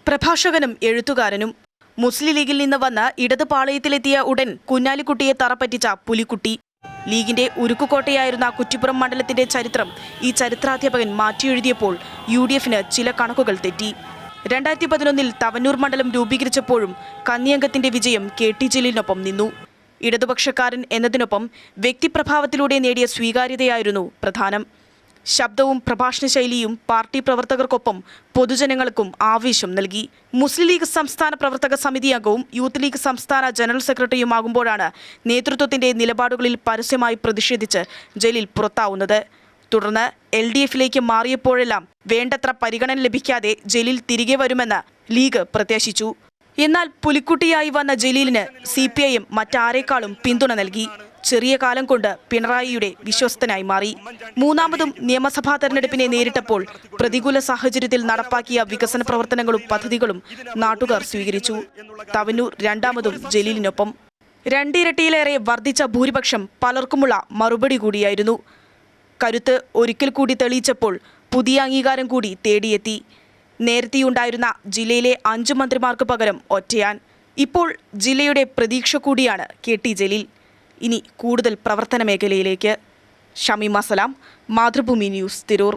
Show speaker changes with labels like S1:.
S1: പ്രഭാഷകനും എഴുത്തുകാരനും മുസ്ലിം ലീഗിൽ നിന്ന് വന്ന് ഇടത് പാളയത്തിലെത്തിയ ഉടൻ കുഞ്ഞാലിക്കുട്ടിയെ തറപ്പറ്റിച്ച പുലിക്കുട്ടി. ലീഗിന്റെ ഉരുക്കുകോട്ടയായിരുന്ന കുറ്റിപ്പുറം മണ്ഡലത്തിന്റെ ചരിത്രം ഈ ചരിത്രാധ്യാപകൻ മാറ്റിയെഴുതിയപ്പോൾ UDFന് ചില കണക്കുകൾ തെറ്റി. 2011 തവന്നൂർ മണ്ഡലം രൂപീകരിച്ചപ്പോഴും കന്നിയംഗത്തിന്റെ വിജയം KT ജലീലിനൊപ്പം നിന്നു. ഇടതുപക്ഷക്കാരൻ എന്നതിനൊപ്പം വ്യക്തിപ്രഭാവത്തിലൂടെ നേടിയ സ്വീകാര്യതയായിരുന്നു പ്രധാനം. ശബ്ദവും പ്രഭാഷണ ശൈലിയും പാർട്ടി പ്രവർത്തകർക്കൊപ്പം പൊതുജനങ്ങൾക്കും ആവേശം നൽകി. മുസ്ലിം ലീഗ് സംസ്ഥാന പ്രവർത്തക സമിതി അംഗവും യൂത്ത് ലീഗ് സംസ്ഥാന ജനറൽ സെക്രട്ടറിയുമാകുമ്പോഴാണ് നേതൃത്വത്തിന്റെ നിലപാടുകളിൽ പരസ്യമായി പ്രതിഷേധിച്ച് ജലീൽ പുറത്താവുന്നത്. തുടർന്ന് LDFിലേക്ക് മാറിയപ്പോഴെല്ലാം വേണ്ടത്ര പരിഗണന ലഭിക്കാതെ ജലീൽ തിരികെ വരുമെന്ന് ലീഗ് പ്രത്യാശിച്ചു. എന്നാൽ പുലിക്കുട്ടിയായി വന്ന ജലീലിന് CPIM മറ്റാരേക്കാളും പിന്തുണ നൽകി. ചെറിയ കാലം കൊണ്ട് പിണറായിയുടെ വിശ്വസ്തനായി മാറി. മൂന്നാമതും നിയമസഭാ തെരഞ്ഞെടുപ്പിനെ നേരിട്ടപ്പോൾ പ്രതികൂല സാഹചര്യത്തിൽ നടപ്പാക്കിയ വികസന പ്രവർത്തനങ്ങളും പദ്ധതികളും നാട്ടുകാർ സ്വീകരിച്ചു. തവന്നൂർ രണ്ടാമതും ജലീലിനൊപ്പം. രണ്ടിരട്ടിയിലേറെ വർദ്ധിച്ച ഭൂരിപക്ഷം പലർക്കുമുള്ള മറുപടി കൂടിയായിരുന്നു. കരുത്ത് ഒരിക്കൽ കൂടി തെളിയിച്ചപ്പോൾ പുതിയ അംഗീകാരം കൂടി തേടിയെത്തി. നേരത്തെയുണ്ടായിരുന്ന ജില്ലയിലെ 5 മന്ത്രിമാർക്ക് പകരം ഒറ്റയാൻ. ഇപ്പോൾ ജില്ലയുടെ പ്രതീക്ഷ കൂടിയാണ് KT ജലീൽ. ഇനി കൂടുതൽ പ്രവർത്തന മേഖലയിലേക്ക്. ഷമീമ സലാം, മാതൃഭൂമി ന്യൂസ്, തിരൂർ.